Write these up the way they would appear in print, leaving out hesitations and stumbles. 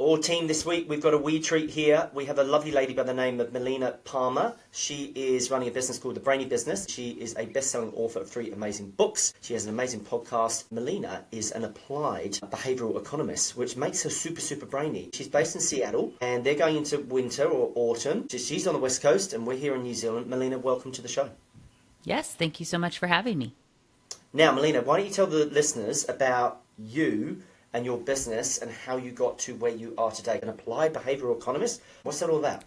Well, team, this week we've got a wee treat here. We have a lovely lady by the name of Melina Palmer. She is running a business called The Brainy Business. She is a best-selling author of 3 amazing books. She has an amazing podcast. Melina is an applied behavioural economist, which makes her super, super brainy. She's based in Seattle, and they're going into winter or autumn. She's on the West Coast, and we're here in New Zealand. Melina, welcome to the show. Yes, thank you so much for having me. Now, Melina, why don't you tell the listeners about you and your business and how you got to where you are today? An applied behavioural economist? What's that all about?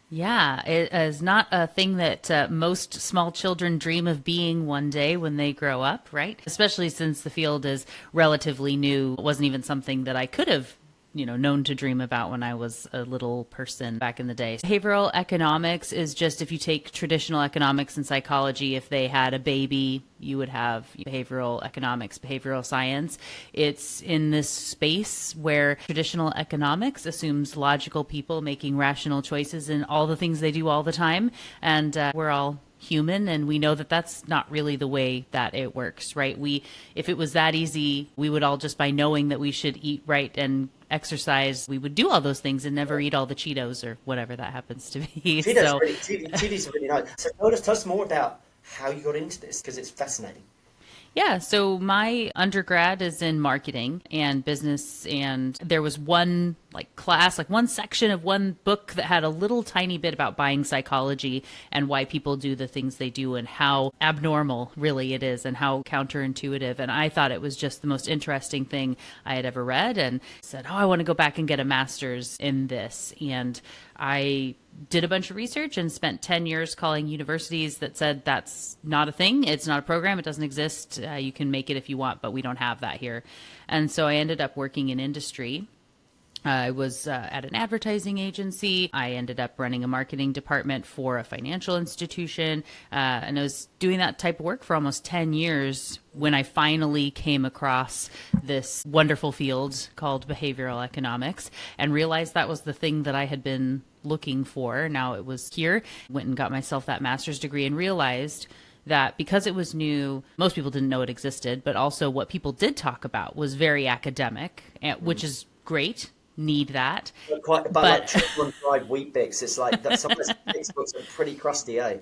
Yeah, it is not a thing that most small children dream of being one day when they grow up, right? Especially since the field is relatively new. It wasn't even something that I could have known to dream about when I was a little person back in the day. Behavioral economics is just, if you take traditional economics and psychology, if they had a baby, you would have behavioral economics, behavioral science. It's in this space where traditional economics assumes logical people making rational choices in all the things they do all the time. And we're all human, and we know that that's not really the way that it works, right? If it was that easy, we would all just, by knowing that we should eat right and exercise, we would do all those things and never eat all the Cheetos or whatever that happens to be. Cheetos are really nice. So tell us more about how you got into this, because it's fascinating. Yeah, so my undergrad is in marketing and business, and there was one class, one section of one book that had a little tiny bit about buying psychology and why people do the things they do and how abnormal really it is and how counterintuitive. And I thought it was just the most interesting thing I had ever read, and said, I want to go back and get a master's in this. And I did a bunch of research and spent 10 years calling universities that said that's not a thing. It's not a program. It doesn't exist. You can make it if you want, but we don't have that here. And so I ended up working in industry. I was at an advertising agency. I ended up running a marketing department for a financial institution. And I was doing that type of work for almost 10 years when I finally came across this wonderful field called behavioral economics and realized that was the thing that I had been looking for. Now it was here. Went and got myself that master's degree and realized that because it was new, most people didn't know it existed, but also what people did talk about was very academic, which is great. Need that. But like triple and fried wheat bix, it's like some of those textbooks are pretty crusty, eh?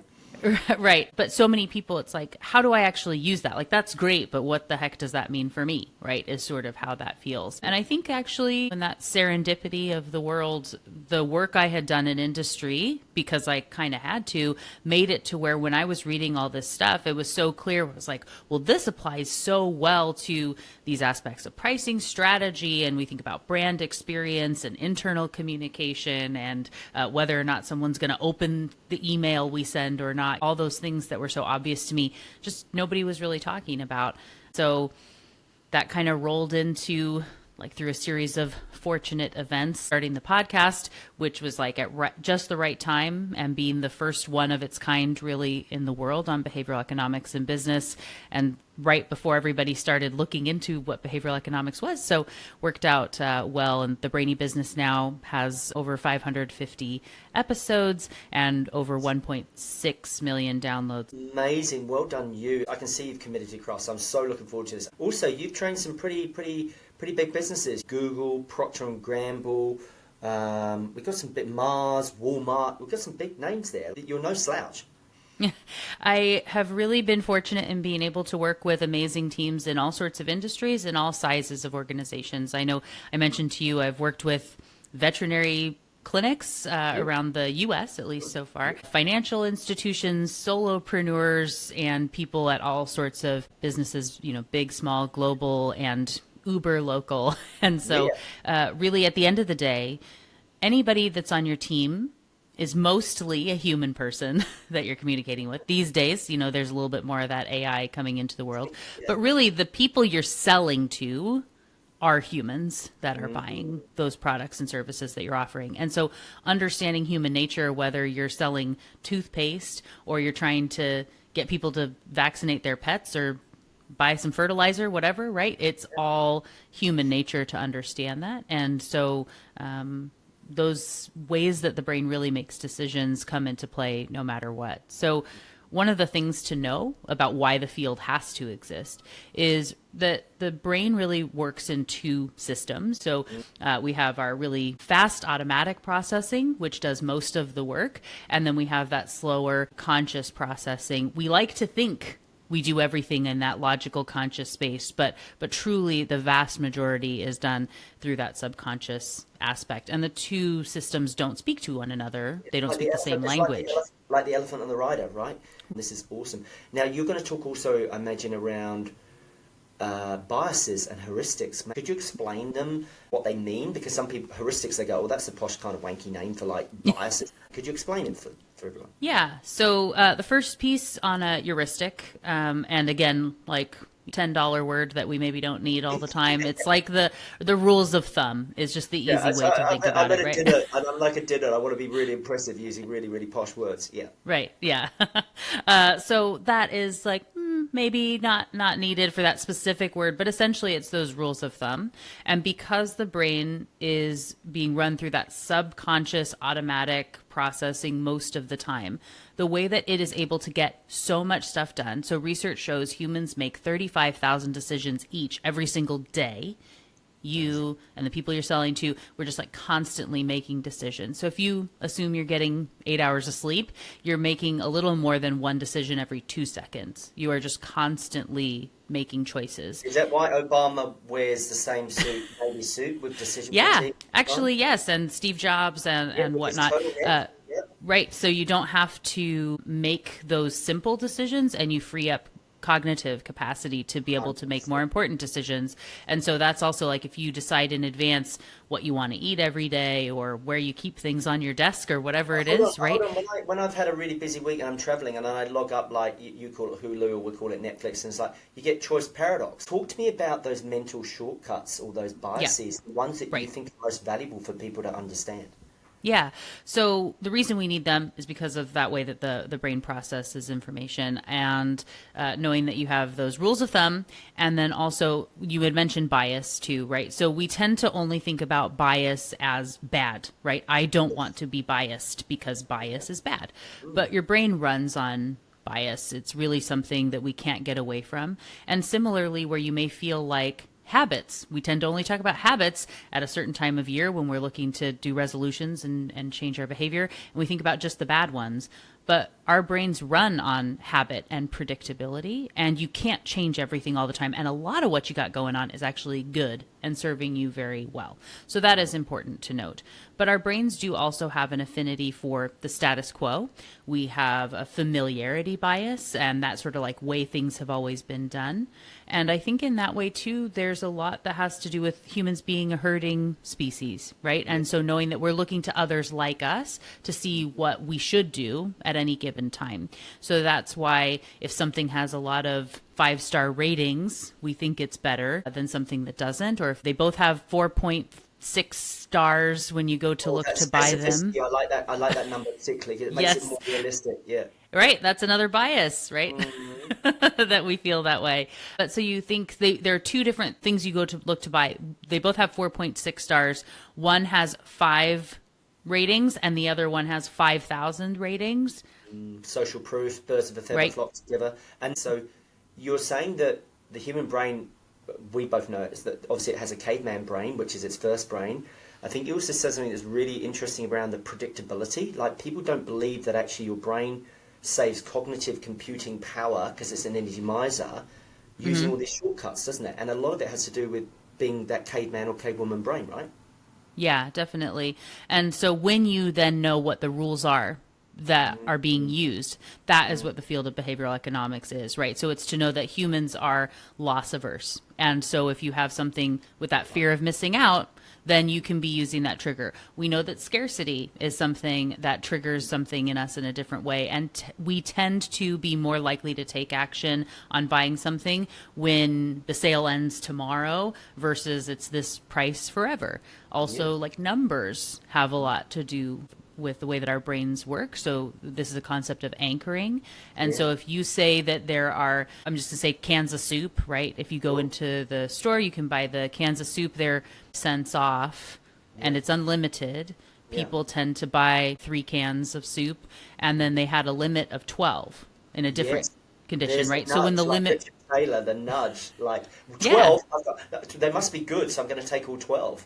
Right. But so many people, it's like, how do I actually use that? That's great, but what the heck does that mean for me? Right. Is sort of how that feels. And I think actually in that serendipity of the world, the work I had done in industry, because I kind of had to, made it to where when I was reading all this stuff, it was so clear. It was like, well, this applies so well to these aspects of pricing strategy. And we think about brand experience and internal communication and whether or not someone's going to open the email we send or not. All those things that were so obvious to me, just nobody was really talking about. So that kind of rolled into through a series of fortunate events, starting the podcast, which was at just the right time and being the first one of its kind really in the world on behavioral economics and business, and right before everybody started looking into what behavioral economics was. So worked out well. And The Brainy Business now has over 550 episodes and over 1.6 million downloads. Amazing. Well done, you. I can see you've committed to cross. I'm so looking forward to this. Also, you've trained some pretty big businesses. Google, Procter & Gamble. We've got some big Mars, Walmart. We've got some big names there. You're no slouch. I have really been fortunate in being able to work with amazing teams in all sorts of industries and all sizes of organizations. I know I mentioned to you I've worked with veterinary clinics around the U.S., at least so far, financial institutions, solopreneurs, and people at all sorts of businesses, big, small, global, and uber local. And so really at the end of the day, anybody that's on your team is mostly a human person that you're communicating with. These days, there's a little bit more of that AI coming into the world. But really, the people you're selling to are humans that are buying those products and services that you're offering. And so understanding human nature, whether you're selling toothpaste or you're trying to get people to vaccinate their pets or buy some fertilizer, whatever, right? It's all human nature to understand that. And so those ways that the brain really makes decisions come into play no matter what. So one of the things to know about why the field has to exist is that the brain really works in two systems. So we have our really fast automatic processing, which does most of the work. And then we have that slower conscious processing. We like to think we do everything in that logical conscious space, but truly the vast majority is done through that subconscious aspect. And the two systems don't speak to one another. They don't speak the same language. Like the elephant and the rider, right? This is awesome. Now, you're going to talk also, I imagine, around biases and heuristics. Could you explain them, what they mean? Because some people, heuristics, they go, oh, that's a posh kind of wanky name for like biases. Could you explain it for everyone? Yeah. So the first piece on a heuristic, and again, like $10 word that we maybe don't need all the time. It's like the rules of thumb is just the easy way to think about it, right? I'm like a dinner. I want to be really impressive using really, really posh words. Yeah. Right. Yeah. So that is like maybe not needed for that specific word, but essentially it's those rules of thumb. And because the brain is being run through that subconscious automatic processing most of the time, the way that it is able to get so much stuff done. So research shows humans make 35,000 decisions each every single day. You and the people you're selling to, we're just like constantly making decisions. So if you assume you're getting 8 hours of sleep, you're making a little more than one decision every 2 seconds. You are just constantly making choices. Is that why Obama wears the same suit, baby suit with decision fatigue? Actually, yes. And Steve Jobs and whatnot. Right. So you don't have to make those simple decisions and you free up cognitive capacity to be able to make more important decisions. And so that's also like if you decide in advance what you want to eat every day or where you keep things on your desk or whatever it is, right? When I've had a really busy week and I'm traveling and then I log up like you call it Hulu or we call it Netflix, and it's like you get choice paradox. Talk to me about those mental shortcuts or those biases, the ones that you think are most valuable for people to understand. Yeah. So the reason we need them is because of that way that the brain processes information and knowing that you have those rules of thumb. And then also you had mentioned bias too, right? So we tend to only think about bias as bad, right? I don't want to be biased because bias is bad. But your brain runs on bias. It's really something that we can't get away from. And similarly, where you may feel like habits. We tend to only talk about habits at a certain time of year when we're looking to do resolutions and change our behavior. And we think about just the bad ones. But our brains run on habit and predictability, and you can't change everything all the time. And a lot of what you got going on is actually good and serving you very well. So that is important to note. But our brains do also have an affinity for the status quo. We have a familiarity bias, and that sort of like way things have always been done. And I think in that way, too, there's a lot that has to do with humans being a herding species, right? And so knowing that we're looking to others like us to see what we should do at any given time. So that's why if something has a lot of 5-star ratings, we think it's better than something that doesn't. Or if they both have 4.6 stars when you go to look to buy them. I like that. I like that number particularly. It makes it more realistic. Yeah. Right. That's another bias, right? That we feel that way. But so you think there are two different things you go to look to buy. They both have 4.6 stars. One has 5 ratings and the other one has 5,000 ratings. Social proof, birds of a feather flock together. And so you're saying that the human brain, we both know, is that obviously it has a caveman brain, which is its first brain. I think you also said something that's really interesting around the predictability. Like people don't believe that actually your brain saves cognitive computing power because it's an energy miser using all these shortcuts, doesn't it? And a lot of it has to do with being that caveman or cavewoman brain, right? Yeah, definitely. And so when you then know what the rules are that are being used, that is what the field of behavioral economics is, right? So it's to know that humans are loss averse. And so if you have something with that fear of missing out, then you can be using that trigger. We know that scarcity is something that triggers something in us in a different way. And we tend to be more likely to take action on buying something when the sale ends tomorrow versus it's this price forever. Also, like numbers have a lot to do with the way that our brains work. So this is a concept of anchoring. And so if you say that there are, I'm just to say cans of soup, right? If you go into the store, you can buy the cans of soup, they're cents off and it's unlimited. People tend to buy 3 cans of soup and then they had a limit of 12. in a different Yes. condition, There's the right? So when nudge, the like limit, Richard Taylor, the nudge, like yeah, 12, they must be good, so I'm going to take all 12.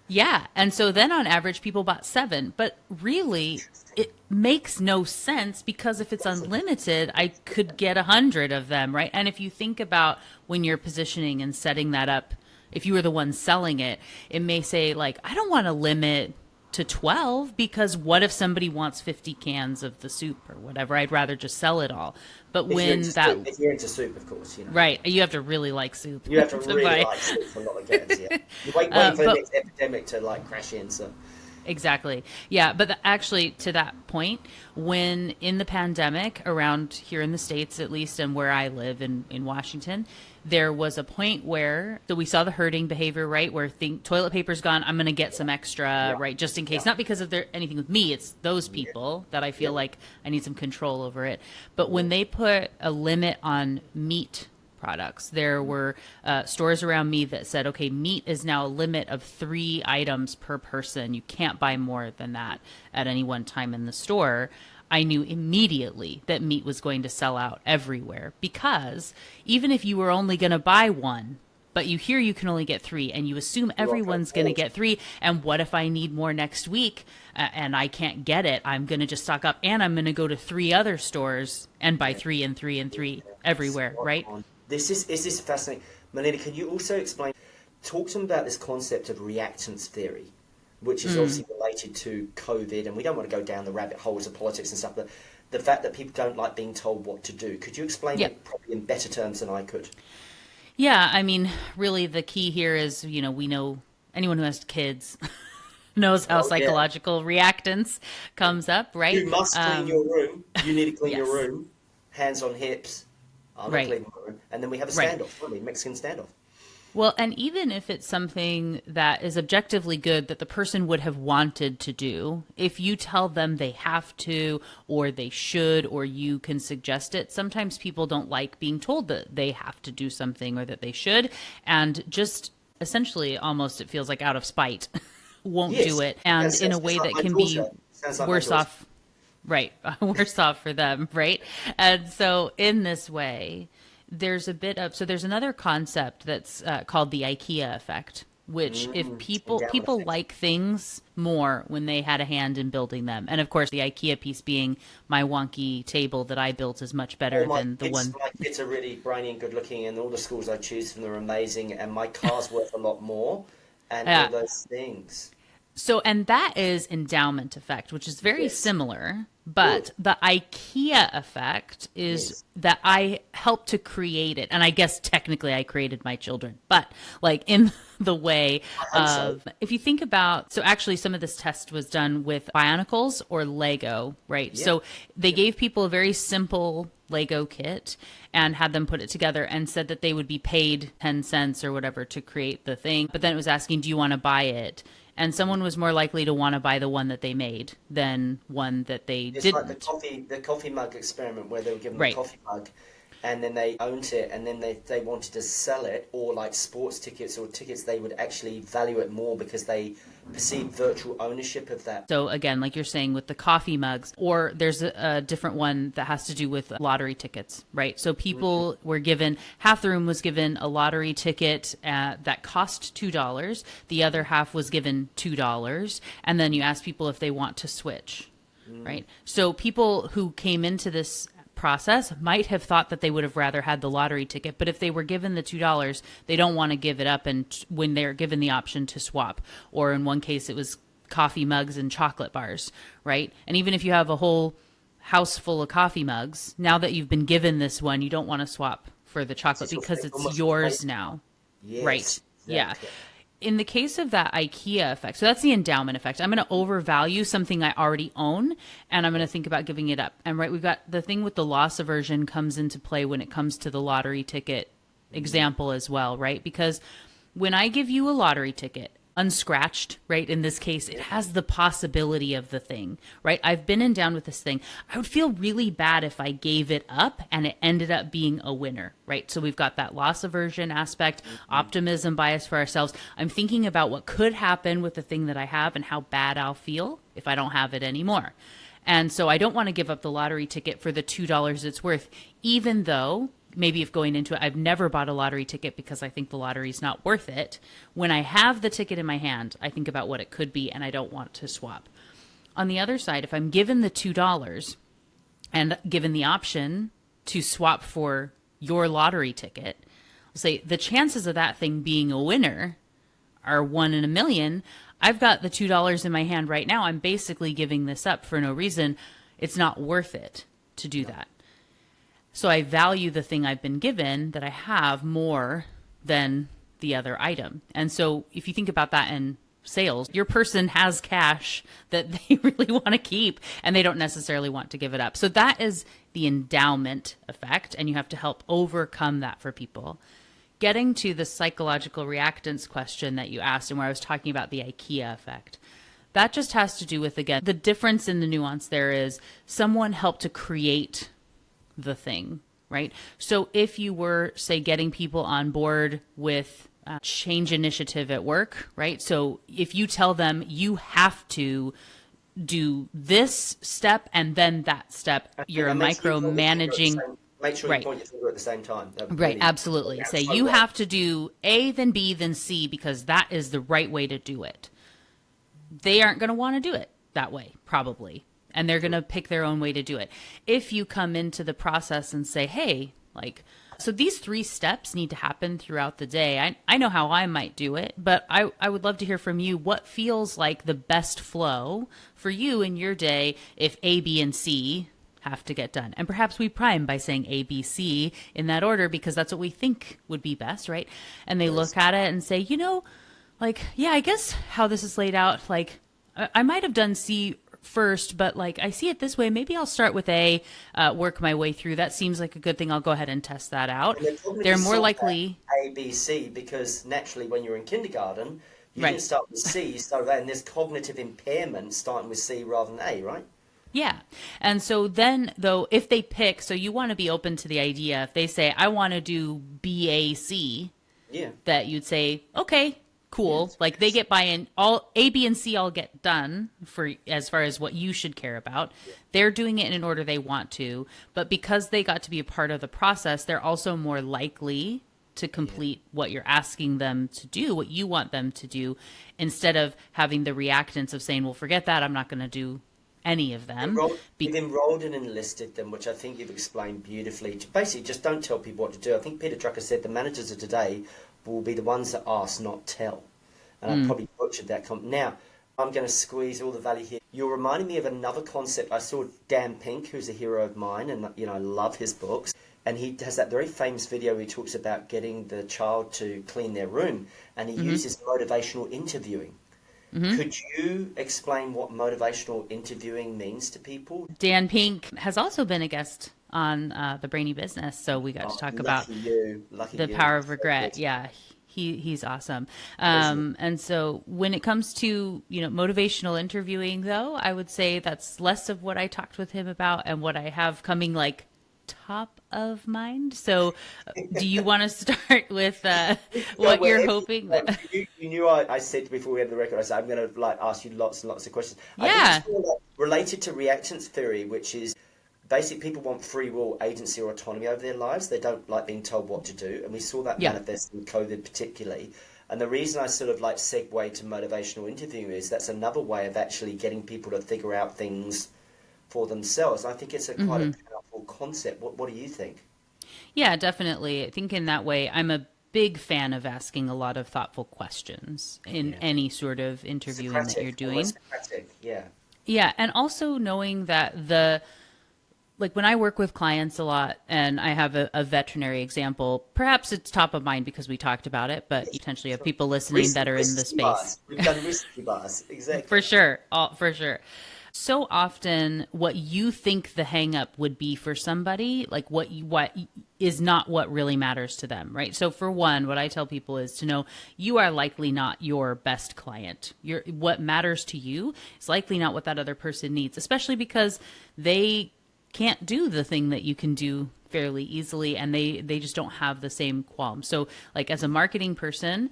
yeah. And so then on average, people bought seven. But really, it makes no sense because if it's unlimited, I could get 100 of them, right? And if you think about when you're positioning and setting that up, if you were the one selling it, it may say, like, I don't want to limit to 12 because what if somebody wants 50 cans of the soup or whatever? I'd rather just sell it all. But when that, If you're into soup, of course, you know. right, you have to really like soup You have to to really buy. like soup for a lot of games, yeah. You're waiting for the But next epidemic to like crash in, so. exactly. Yeah. But actually, to that point, when in the pandemic, around here in the States, at least, and where I live in Washington, there was a point where, so we saw the herding behavior, right? Where toilet paper's gone, I'm going to get some extra, Yeah. right? Just in case. Yeah. Not because of anything with me, it's those Yeah. people that I feel Yeah. like I need some control over it. But when they put a limit on meat products. There were stores around me that said, okay, meat is now a limit of 3 items per person. You can't buy more than that at any one time in the store. I knew immediately that meat was going to sell out everywhere because even if you were only going to buy one, but you hear you can only get 3 and you assume everyone's going to get 3. And what if I need more next week and I can't get it? I'm going to just stock up and I'm going to go to 3 other stores and buy 3 and 3 and 3 everywhere, right? This is fascinating. Melina, can you also talk to them about this concept of reactance theory, which is obviously related to COVID, and we don't want to go down the rabbit holes of politics and stuff, but the fact that people don't like being told what to do. Could you explain it probably in better terms than I could? Yeah, I mean, really the key here is, we know anyone who has kids knows how psychological reactance comes up, right? You must clean your room. You need to clean Yes. your room. Hands on hips. I'm not cleaning my room. And then we have a standoff, don't we? Mexican standoff. Well, and even if it's something that is objectively good that the person would have wanted to do, if you tell them they have to, or they should, or you can suggest it, sometimes people don't like being told that they have to do something or that they should, and just essentially almost it feels like out of spite won't do it, and in a way that can be worse off. Right. Worse off for them. Right. And so in this way, there's there's another concept that's called the IKEA effect, which if people like things more when they had a hand in building them. And of course, the IKEA piece being my wonky table that I built is much better than the one. My kids are really brainy and good looking, and all the schools I choose from are amazing, and my car's worth a lot more, and all those things. So, and that is endowment effect, which is very similar, but the IKEA effect is that I helped to create it. And I guess technically I created my children, but like in the way of, if you think about, so actually some of this test was done with Bionicles or Lego, right? Yeah. So they gave people a very simple Lego kit and had them put it together and said that they would be paid 10 cents or whatever to create the thing. But then it was asking, do you want to buy it? And someone was more likely to want to buy the one that they made than one that they didn't. It's like the coffee mug experiment where they were given a coffee mug and then they owned it and then they wanted to sell it, or like sports tickets or tickets, they would actually value it more because they perceived virtual ownership of that. So again, like you're saying with the coffee mugs, or there's a different one that has to do with lottery tickets, right? So people were given, half the room was given a lottery ticket that cost $2. The other half was given $2. And then you ask people if they want to switch, right? So people who came into this process might have thought that they would have rather had the lottery ticket, but if they were given the $2, they don't want to give it up, and when they're given the option to swap, or in one case it was coffee mugs and chocolate bars, right? And even if you have a whole house full of coffee mugs, now that you've been given this one, you don't want to swap for the chocolate because it's yours now. Yes, right. Exactly. Yeah. In the case of that IKEA effect, so that's the endowment effect. I'm going to overvalue something I already own, and I'm going to think about giving it up. And right, we've got the thing with the loss aversion comes into play when it comes to the lottery ticket example as well, right? Because when I give you a lottery ticket, unscratched, right? In this case, it has the possibility of the thing, right? I've been in down with this thing. I would feel really bad if I gave it up and it ended up being a winner, right? So we've got that loss aversion aspect, optimism bias for ourselves. I'm thinking about what could happen with the thing that I have and how bad I'll feel if I don't have it anymore. And so I don't want to give up the lottery ticket for the $2 it's worth, even though maybe if going into it, I've never bought a lottery ticket because I think the lottery is not worth it. When I have the ticket in my hand, I think about what it could be and I don't want to swap. On the other side, if I'm given the $2 and given the option to swap for your lottery ticket, I'll say the chances of that thing being a winner are 1 in a million. I've got the $2 in my hand right now. I'm basically giving this up for no reason. It's not worth it to do that. So I value the thing I've been given that I have more than the other item. And so if you think about that in sales, your person has cash that they really want to keep and they don't necessarily want to give it up. So that is the endowment effect, and you have to help overcome that for people. Getting to the psychological reactance question that you asked and where I was talking about the IKEA effect, that just has to do with, again, the difference in the nuance there is someone helped to create the thing, right? So if you were, say, getting people on board with change initiative at work, right? So if you tell them you have to do this step and then that step, you're micromanaging. Make sure you Right. point your finger at the same time. Right, absolutely. Say you have to do A, then B, then C, because that is the right way to do it. They aren't going to want to do it that way, probably. And they're going to pick their own way to do it. If you come into the process and say, hey, like, so these 3 steps need to happen throughout the day. I know how I might do it, but I would love to hear from you what feels like the best flow for you in your day if A, B, and C have to get done. And perhaps we prime by saying A, B, C in that order because that's what we think would be best, right? And they look at it and say, you know, like, yeah, I guess how this is laid out, like, I might have done C first, but like I see it this way. Maybe I'll start with A, work my way through. That seems like a good thing. I'll go ahead and test that out. They're more likely A, B, C, because naturally when you're in kindergarten, you Right. didn't start with C, you started there, and there's cognitive impairment starting with C rather than A, right? Yeah. And so then, though, if they pick, so you want to be open to the idea, if they say, I want to do BAC, Yeah. that you'd say, okay, cool. Like they get buy-in, all A, B, and C all get done for as far as what you should care about. They're doing it in an order they want to, but because they got to be a part of the process, they're also more likely to complete what you're asking them to do, what you want them to do, instead of having the reactance of saying, well, forget that, I'm not going to do any of them. You've enrolled and enlisted them, which I think you've explained beautifully. Basically, just don't tell people what to do. I think Peter Drucker said the managers of today will be the ones that ask, not tell. And I probably butchered that comment. Now, I'm going to squeeze all the value here. You're reminding me of another concept. I saw Dan Pink, who's a hero of mine, and I love his books. And he has that very famous video where he talks about getting the child to clean their room, and he uses motivational interviewing. Could you explain what motivational interviewing means to people? Dan Pink has also been a guest on the Brainy Business, so we got to talk about the power of regret. Yeah, he's awesome. And so when it comes to motivational interviewing, though, I would say that's less of what I talked with him about and what I have coming like top of mind. So do you want to start with what you're hoping that... You knew I said before we had the record, I said I'm going to ask you lots and lots of questions. Yeah. I think it's more related to reactance theory, which is basically people want free will, agency or autonomy over their lives. They don't like being told what to do, and we saw that manifest in COVID particularly. And the reason I sort of segue to motivational interviewing is that's another way of actually getting people to figure out things for themselves. I think it's quite a powerful concept. What do you think? Yeah, definitely. I think in that way, I'm a big fan of asking a lot of thoughtful questions in any sort of interviewing that you're doing. Yeah. Yeah, and also knowing that when I work with clients a lot, and I have a veterinary example, perhaps it's top of mind because we talked about it, but you potentially have people listening that are in the space. We've done risky bars, exactly. For sure, for sure. So often what you think the hang up would be for somebody, like what is not what really matters to them, right? So for one, what I tell people is to know you are likely not your best client. What matters to you is likely not what that other person needs, especially because they can't do the thing that you can do fairly easily, and they just don't have the same qualms. So like as a marketing person,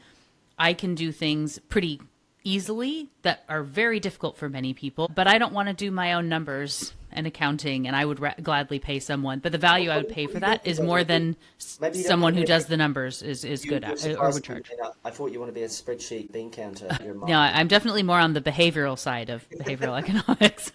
I can do things pretty easily that are very difficult for many people, but I don't want to do my own numbers and accounting, and I would gladly pay someone. But the value I would pay for that is more than Maybe you don't someone want to who be does the numbers is good you're at or surprised would charge. I thought you want to be a spreadsheet bean counter. You're a No, I'm definitely more on the behavioral side of behavioral economics.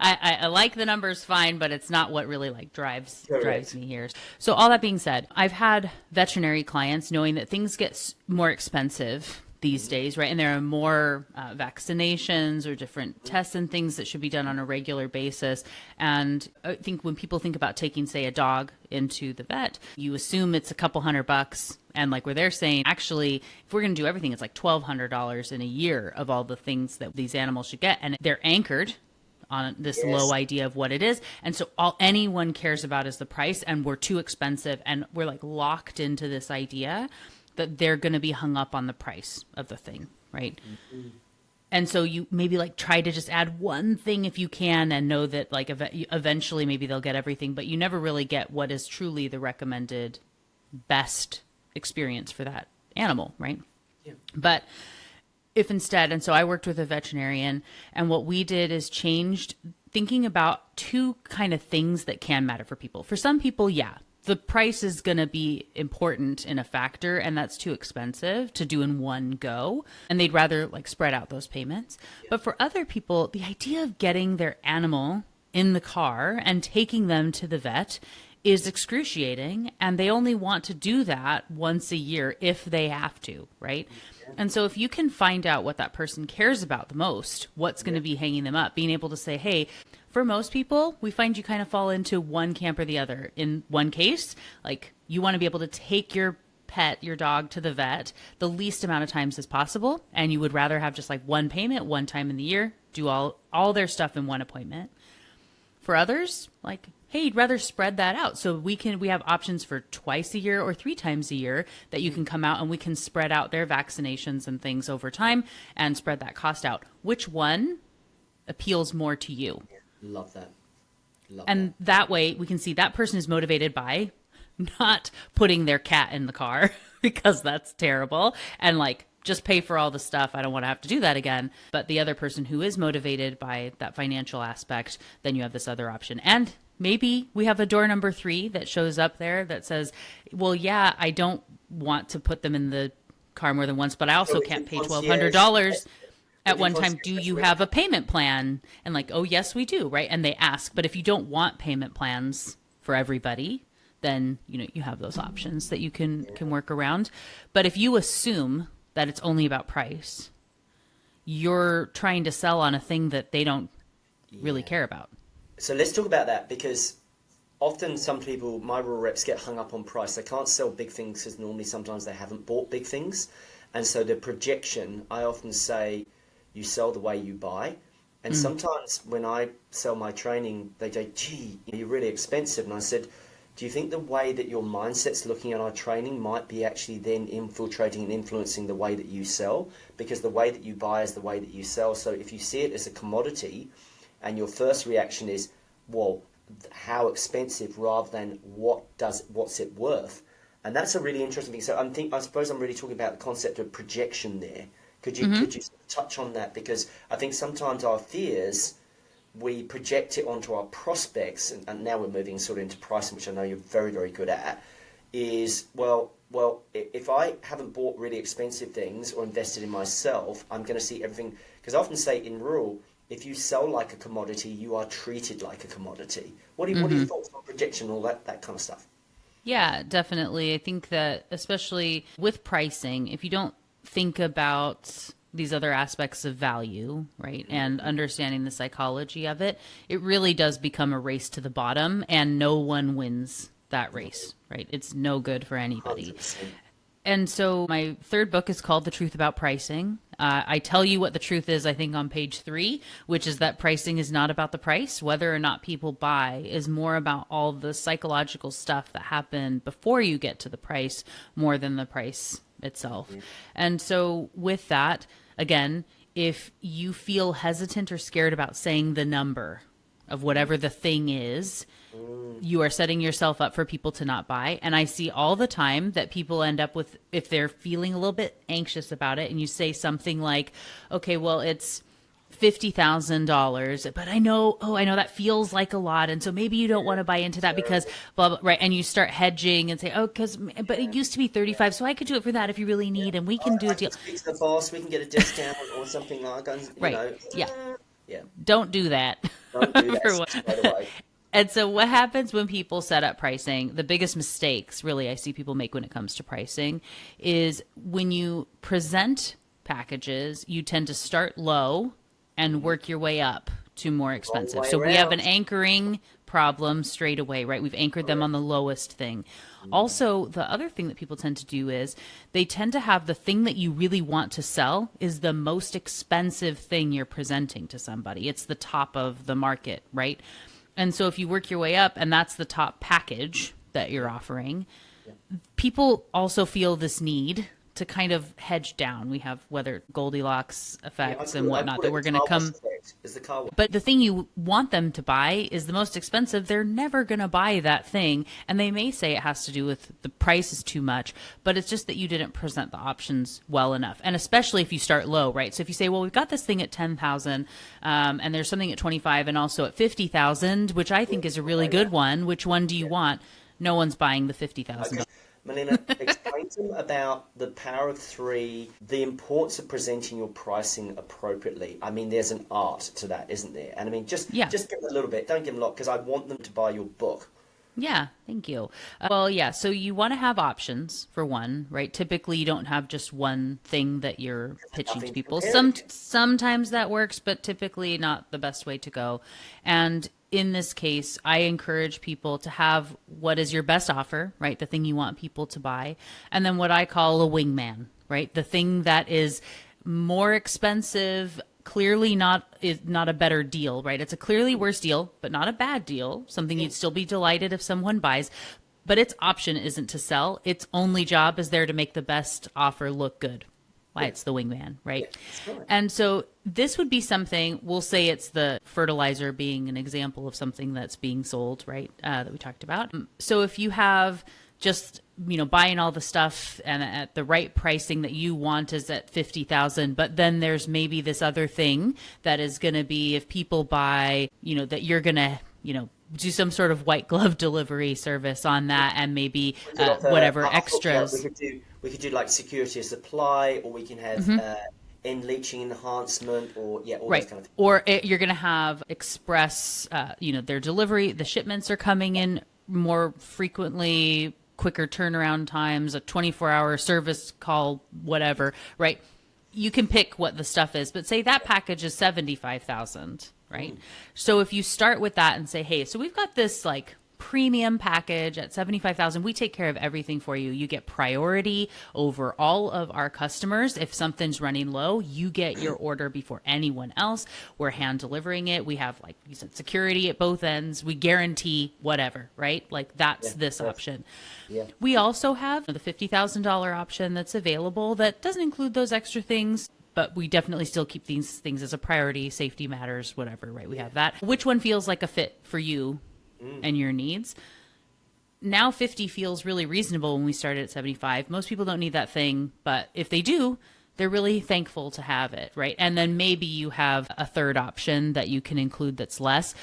I like the numbers fine, but it's not what really like drives me here. So all that being said, I've had veterinary clients knowing that things get more expensive these days, right? And there are more vaccinations or different tests and things that should be done on a regular basis. And I think when people think about taking, say, a dog into the vet, you assume it's a couple $100. And like where they're saying, actually, if we're going to do everything, it's like $1,200 in a year of all the things that these animals should get. And they're anchored on this low idea of what it is. And so all anyone cares about is the price, and we're too expensive. And we're like locked into this idea that they're going to be hung up on the price of the thing, right? Mm-hmm. And so you maybe like try to just add one thing if you can and know that like eventually maybe they'll get everything, but you never really get what is truly the recommended best experience for that animal, right? Yeah. But if instead, and so I worked with a veterinarian, and what we did is changed thinking about two kind of things that can matter for people. For some people, yeah, the price is going to be important in a factor, and that's too expensive to do in one go. And they'd rather like spread out those payments. Yeah. But for other people, the idea of getting their animal in the car and taking them to the vet is excruciating. And they only want to do that once a year if they have to, right? Yeah. And so if you can find out what that person cares about the most, what's going to be hanging them up, being able to say, hey, for most people, we find you kind of fall into one camp or the other. In one case, like you want to be able to take your pet, your dog, to the vet the least amount of times as possible. And you would rather have just like one payment, one time in the year, do all their stuff in one appointment. For others, like, hey, you'd rather spread that out. So we have options for twice a year or 3 times a year that you can come out, and we can spread out their vaccinations and things over time and spread that cost out. Which one appeals more to you? Love that. And that way we can see that person is motivated by not putting their cat in the car because that's terrible, and like just pay for all the stuff. I don't want to have to do that again. But the other person who is motivated by that financial aspect, then you have this other option. And maybe we have a door number 3 that shows up there that says, well, yeah, I don't want to put them in the car more than once, but I also can't pay $1,200 at one time. Do you have a payment plan? And like, oh, yes, we do, right? And they ask. But if you don't want payment plans for everybody, then you have those options that you can work around. But if you assume that it's only about price, you're trying to sell on a thing that they don't really care about. So let's talk about that, because often some people, my rural reps, get hung up on price. They can't sell big things because normally sometimes they haven't bought big things. And so the projection, I often say, you sell the way you buy. And sometimes when I sell my training, they say, gee, you're really expensive. And I said, do you think the way that your mindset's looking at our training might be actually then infiltrating and influencing the way that you sell? Because the way that you buy is the way that you sell. So if you see it as a commodity and your first reaction is, well, how expensive, rather than what's it worth? And that's a really interesting thing. So I suppose I'm really talking about the concept of projection there. Could you touch on that? Because I think sometimes our fears, we project it onto our prospects, and now we're moving sort of into pricing, which I know you're very, very good at, is, well, if I haven't bought really expensive things or invested in myself, I'm going to see everything. Because I often say in rural, if you sell like a commodity, you are treated like a commodity. What are your thoughts on projection and all that kind of stuff? Yeah, definitely. I think that especially with pricing, if you don't think about these other aspects of value, right, and understanding the psychology of it, it really does become a race to the bottom, and no one wins that race, right? It's no good for anybody. 100%. And so my third book is called The Truth About Pricing. I tell you what the truth is, I think, on page 3, which is that pricing is not about the price. Whether or not people buy is more about all the psychological stuff that happened before you get to the price, more than the price itself. Mm-hmm. And so with that, again, if you feel hesitant or scared about saying the number of whatever the thing is, you are setting yourself up for people to not buy. And I see all the time that people end up with, if they're feeling a little bit anxious about it, and you say something like, okay, well, it's $50,000, but I know that feels like a lot. And so maybe you don't want to buy into that because blah, blah, right. And you start hedging and say, but it used to be 35. So I could do it for that if you really need, and we can do a deal. Speak to the boss, we can get a discount or something like that. Right. Yeah. Yeah. Don't do that. Don't do that straight away. And so what happens when people set up pricing, the biggest mistakes really I see people make when it comes to pricing is when you present packages, you tend to start low and work your way up to more expensive. So we have an anchoring problem straight away, right? We've anchored them on the lowest thing. Also, the other thing that people tend to do is they tend to have the thing that you really want to sell is the most expensive thing you're presenting to somebody. It's the top of the market, right? And so if you work your way up and that's the top package that you're offering, people also feel this need to kind of hedge down. We have whether Goldilocks effects and whatnot that we're going to come. But the thing you want them to buy is the most expensive. They're never going to buy that thing. And they may say it has to do with the price is too much, but it's just that you didn't present the options well enough. And especially if you start low, right? So if you say, well, we've got this thing at 10,000 and there's something at 25 and also at 50,000, which I think is a really good one. Which one do you want? No one's buying the 50,000. Okay. Melina, explain to them about the power of three, the importance of presenting your pricing appropriately. I mean, there's an art to that, isn't there? And I mean, just give them a little bit. Don't give them a lot because I want them to buy your book. Yeah, thank you. So you want to have options for one, right? Typically, you don't have just one thing that you're pitching to people. Sometimes that works, but typically not the best way to go. And in this case, I encourage people to have what is your best offer, right? The thing you want people to buy. And then what I call a wingman, right? The thing that is more expensive, clearly is not a better deal, right? It's a clearly worse deal, but not a bad deal. Something you'd still be delighted if someone buys. But its option isn't to sell. Its only job is there to make the best offer look good. Why it's the wingman, right? And so this would be something, we'll say it's the fertilizer being an example of something that's being sold, right? That we talked about. So if you have just, buying all the stuff and at the right pricing that you want is at 50,000, but then there's maybe this other thing that is going to be if people buy, that you're going to, do some sort of white glove delivery service on that and maybe whatever extras. We could do like security of supply, or we can have end leaching enhancement, or all those kind of things. Or you're going to have express, their delivery, the shipments are coming in more frequently, quicker turnaround times, a 24-hour service call, whatever, right? You can pick what the stuff is, but say that package is 75,000, right? So if you start with that and say, hey, so we've got this like premium package at 75,000. We take care of everything for you. You get priority over all of our customers. If something's running low, you get your order before anyone else. We're hand delivering it. We have, like you said, security at both ends. We guarantee whatever, right? Like that's this option. Yeah. We also have the $50,000 option that's available that doesn't include those extra things, but we definitely still keep these things as a priority, safety matters, whatever, right? We have that. Which one feels like a fit for you and your needs? Now 50 feels really reasonable when we started at 75. Most people don't need that thing, but if they do, they're really thankful to have it, right? And then maybe you have a third option that you can include that's less.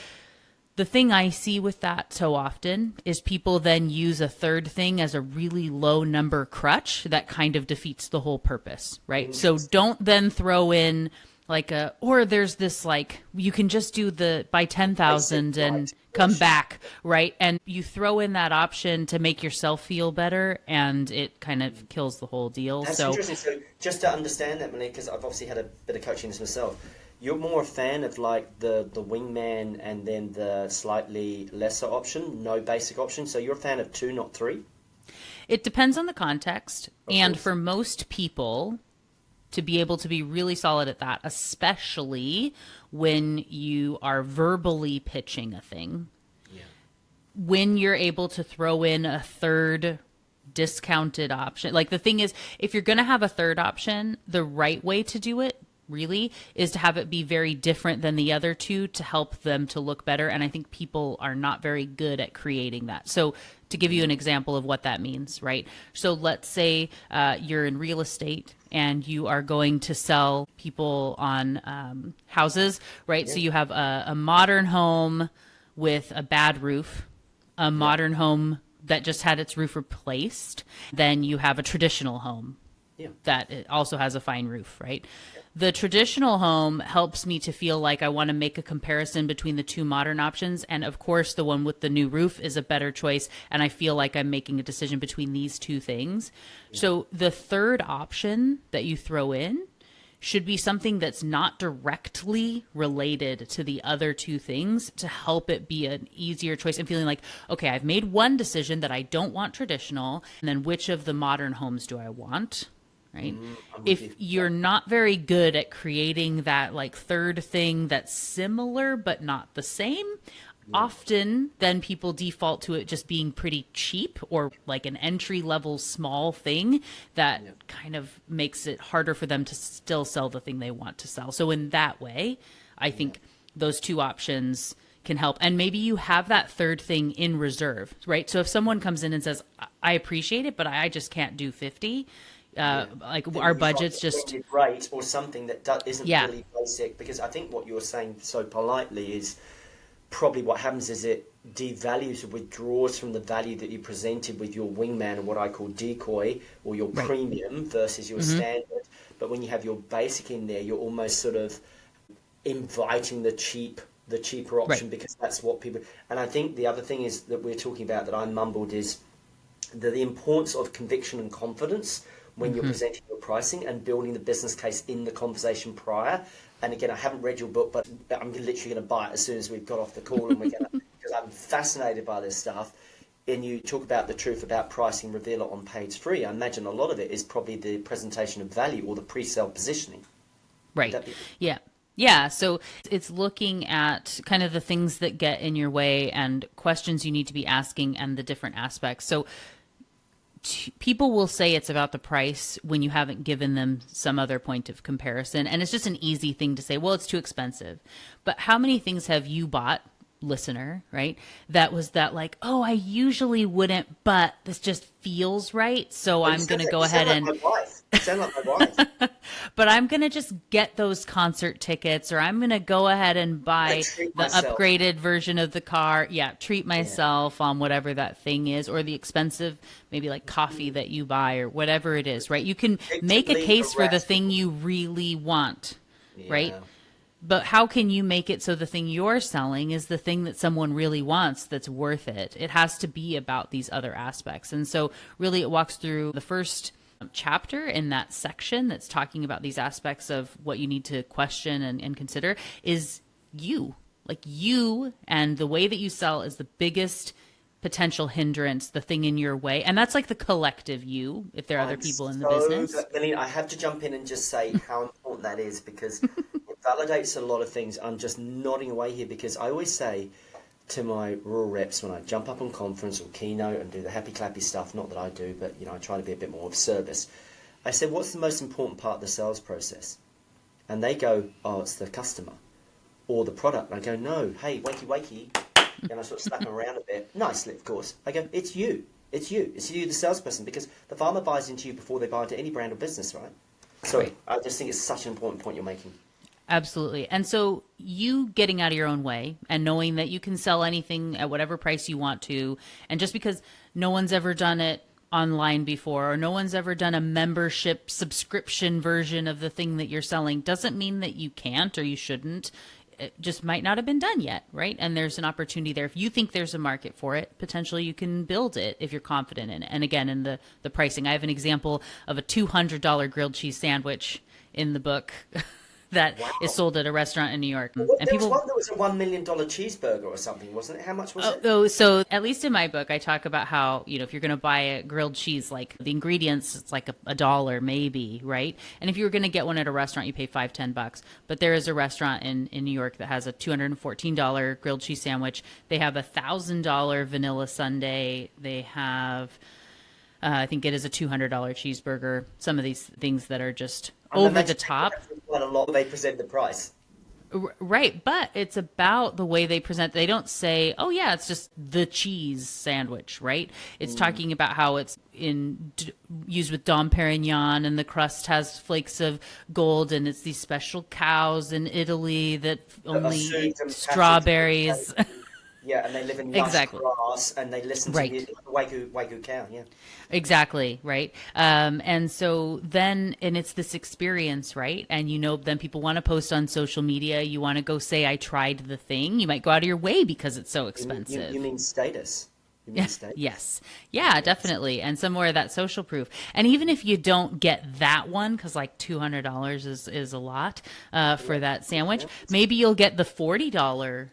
The thing I see with that so often is people then use a third thing as a really low number crutch that kind of defeats the whole purpose, right? So don't then throw in or there's this you can just do the buy 10,000 and come back, right? And you throw in that option to make yourself feel better, and it kind of kills the whole deal. That's interesting. So just to understand that, Melina, because I've obviously had a bit of coaching this myself, you're more a fan of the wingman and then the slightly lesser option, no basic option. So you're a fan of 2, not 3? It depends on the context. And for most people, to be able to be really solid at that, especially when you are verbally pitching a thing, when you're able to throw in a third discounted option. Like the thing is, if you're going to have a third option, the right way to do it really, is to have it be very different than the other two to help them to look better. And I think people are not very good at creating that. So to give you an example of what that means, right? So let's say you're in real estate and you are going to sell people on houses, right? So you have a modern home with a bad roof, a modern home that just had its roof replaced. Then you have a traditional home that it also has a fine roof, right? The traditional home helps me to feel like I want to make a comparison between the two modern options. And of course, the one with the new roof is a better choice. And I feel like I'm making a decision between these two things. So the third option that you throw in should be something that's not directly related to the other two things to help it be an easier choice and feeling like, okay, I've made one decision that I don't want traditional. And then which of the modern homes do I want? Right? If you're not very good at creating that like third thing that's similar but not the same, often then people default to it just being pretty cheap or like an entry level small thing that kind of makes it harder for them to still sell the thing they want to sell. So in that way, I think those two options can help. And maybe you have that third thing in reserve, right? So if someone comes in and says, I appreciate it, but I just can't do 50, like our budget's just right, or something that isn't really basic. Because I think what you're saying so politely is probably what happens is it devalues or withdraws from the value that you presented with your wingman and what I call decoy or your premium versus your standard. But when you have your basic in there, you're almost sort of inviting the cheaper option because that's what people. And I think the other thing is that we're talking about that I mumbled is the importance of conviction and confidence when you're presenting your pricing and building the business case in the conversation prior. And again, I haven't read your book, but I'm literally going to buy it as soon as we've got off the call, and we're going to, because I'm fascinated by this stuff. And you talk about the truth about pricing, reveal it on page 3. I imagine a lot of it is probably the presentation of value or the pre-sale positioning. Right. Yeah. So it's looking at kind of the things that get in your way and questions you need to be asking and the different aspects. So people will say it's about the price when you haven't given them some other point of comparison. And it's just an easy thing to say, well, it's too expensive. But how many things have you bought, listener, right? That was that like, oh, I usually wouldn't, but this just feels right. So I'm going to go ahead and... Sound like my wife. But I'm going to just get those concert tickets, or I'm going to go ahead and buy the upgraded version of the car. Yeah, treat myself on whatever that thing is, or the expensive, maybe like coffee that you buy or whatever it is, right? You can make a case for the thing you really want, right? But how can you make it so the thing you're selling is the thing that someone really wants that's worth it? It has to be about these other aspects. And so really it walks through the first chapter in that section that's talking about these aspects of what you need to question and consider is you. Like you and the way that you sell is the biggest potential hindrance, the thing in your way. And that's like the collective you, if there are other people in the business. Melina, I have to jump in and just say how important that is because it validates a lot of things. I'm just nodding away here because I always say to my rural reps when I jump up on conference or keynote and do the happy clappy stuff, not that I do, but I try to be a bit more of service. I said, what's the most important part of the sales process? And they go, oh, it's the customer or the product. And I go, no, hey, wakey. And I sort of slap them around a bit. Nicely, of course. I go, it's you. It's you, the salesperson, because the farmer buys into you before they buy into any brand or business, right? So I just think it's such an important point you're making. Absolutely. And so you getting out of your own way and knowing that you can sell anything at whatever price you want to. And just because no one's ever done it online before or no one's ever done a membership subscription version of the thing that you're selling doesn't mean that you can't or you shouldn't. It just might not have been done yet, right? And there's an opportunity there. If you think there's a market for it, potentially you can build it if you're confident in it. And again, in the pricing, I have an example of a $200 grilled cheese sandwich in the book that is sold at a restaurant in New York. Well, and there was one that was a $1 million cheeseburger or something, wasn't it? How much was it? Oh, so at least in my book, I talk about how, if you're going to buy a grilled cheese, like the ingredients, it's like a dollar maybe, right? And if you were going to get one at a restaurant, you pay $5-10. But there is a restaurant in New York that has a $214 grilled cheese sandwich. They have a $1,000 vanilla sundae. They have, I think it is a $200 cheeseburger. Some of these things that are just over the top. quite a lot they present the price. Right, but it's about the way they present. They don't say, "Oh yeah, it's just the cheese sandwich," right? It's talking about how it's used with Dom Perignon, and the crust has flakes of gold, and it's these special cows in Italy that only eat strawberries. Yeah, and they live in lush Exactly. grass, and they listen to Right. music. Wagyu cow, yeah. Exactly, right? And so then, and it's this experience, right? And then people want to post on social media. You want to go say, I tried the thing. You might go out of your way because it's so expensive. You mean status? You mean status? Yes. Yeah, definitely. And some more of that social proof. And even if you don't get that one, because like $200 is a lot for that sandwich, maybe you'll get the $40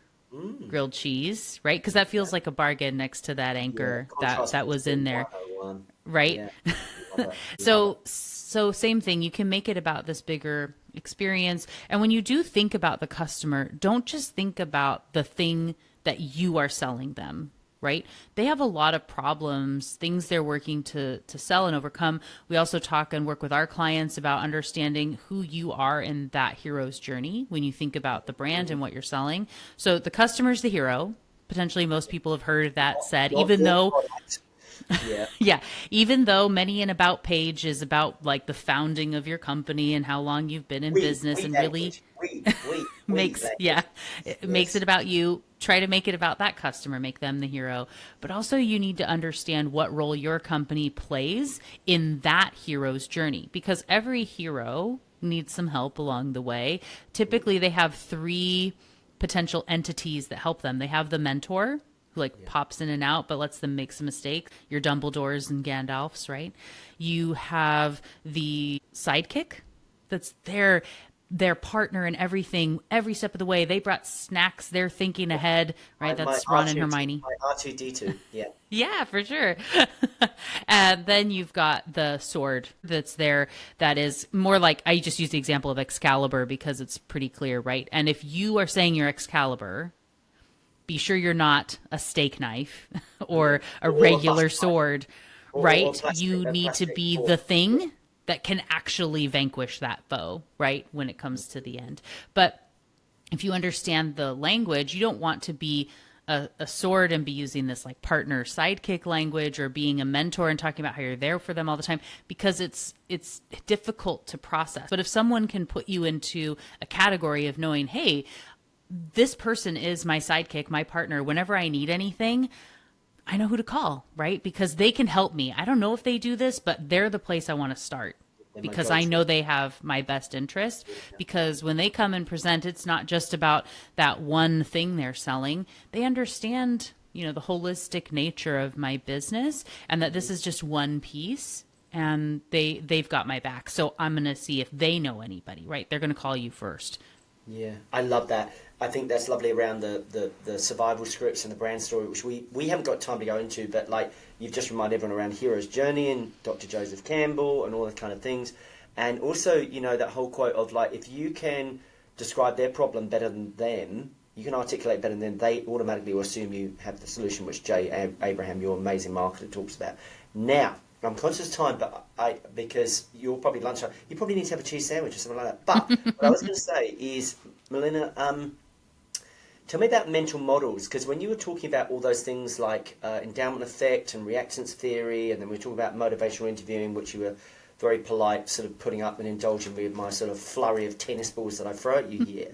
grilled cheese, right? Because that feels like a bargain next to that anchor that was in there, right? Yeah. Love it. So same thing. You can make it about this bigger experience. And when you do think about the customer, don't just think about the thing that you are selling them, right? They have a lot of problems, things they're working to sell and overcome. We also talk and work with our clients about understanding who you are in that hero's journey when you think about the brand and what you're selling. So the customer's the hero. Potentially most people have heard that said, even though Product. Yeah. yeah, even though many an about page is about like the founding of your company and how long you've been in business, and really makes it makes it about you. Try to make it about that customer, make them the hero. But also you need to understand what role your company plays in that hero's journey, because every hero needs some help along the way. Typically they have three potential entities that help them. They have the mentor, who pops in and out but lets them make some mistakes, your Dumbledores and Gandalfs, right? You have the sidekick that's their partner in everything, every step of the way. They brought snacks, they're thinking ahead, right? That's Ron and Hermione. My R2D2, yeah. Yeah, for sure. And then you've got the sword that's there, that is more like, I just use the example of Excalibur because it's pretty clear, right? And if you are saying you're Excalibur, be sure you're not a steak knife or a regular sword, right? You need to be the thing that can actually vanquish that foe, right? When it comes to the end. But if you understand the language, you don't want to be a sword and be using this like partner sidekick language, or being a mentor and talking about how you're there for them all the time, because it's difficult to process. But if someone can put you into a category of knowing, hey, this person is my sidekick, my partner, whenever I need anything, I know who to call, right? Because they can help me. I don't know if they do this, but they're the place I want to start, because I know they have my best interest. Because when they come and present, it's not just about that one thing they're selling. They understand, the holistic nature of my business, and that this is just one piece, and they've got my back. So I'm going to see if they know anybody, right? They're going to call you first. Yeah, I love that. I think that's lovely around the survival scripts and the brand story, which we haven't got time to go into, but like you've just reminded everyone around Hero's Journey and Dr. Joseph Campbell and all those kind of things. And also, that whole quote of like, if you can describe their problem better than them, you can articulate better than them, they automatically will assume you have the solution, which Jay Abraham, your amazing marketer, talks about. Now, I'm conscious of time, but because you're probably lunchtime, you probably need to have a cheese sandwich or something like that. But what I was going to say is, Melina, tell me about mental models, because when you were talking about all those things like endowment effect and reactance theory, and then we were talking about motivational interviewing, which you were very polite, sort of putting up and indulging me with my sort of flurry of tennis balls that I throw at you here.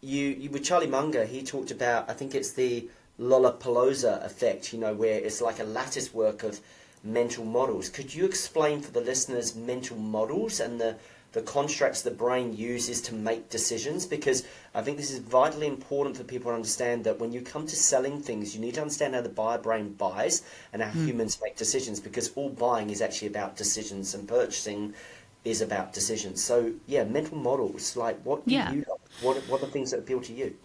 You with Charlie Munger, he talked about, I think it's the Lollapalooza effect, where it's like a lattice work of mental models. Could you explain for the listeners mental models and the constructs the brain uses to make decisions? Because I think this is vitally important for people to understand that when you come to selling things, you need to understand how the buyer brain buys and how humans make decisions, because all buying is actually about decisions and purchasing is about decisions. So yeah, mental models, like what do you love? What are the things that appeal to you?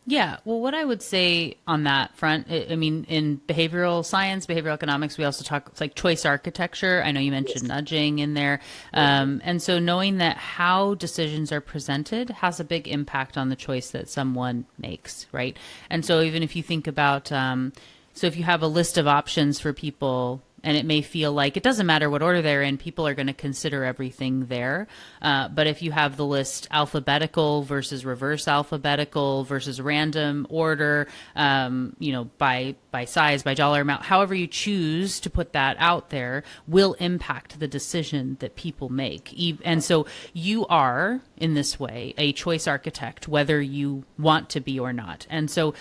Yeah, well, what I would say on that front, I mean, in behavioral science, behavioral economics, we also talk like choice architecture. I know you mentioned nudging in there. And so knowing that how decisions are presented has a big impact on the choice that someone makes, right? And so even if you think about, so if you have a list of options for people And it may feel like it doesn't matter what order they're in, people are going to consider everything there. But if you have the list alphabetical versus reverse alphabetical versus random order, by size, by dollar amount, however you choose to put that out there will impact the decision that people make. And so you are, in this way, a choice architect, whether you want to be or not. And so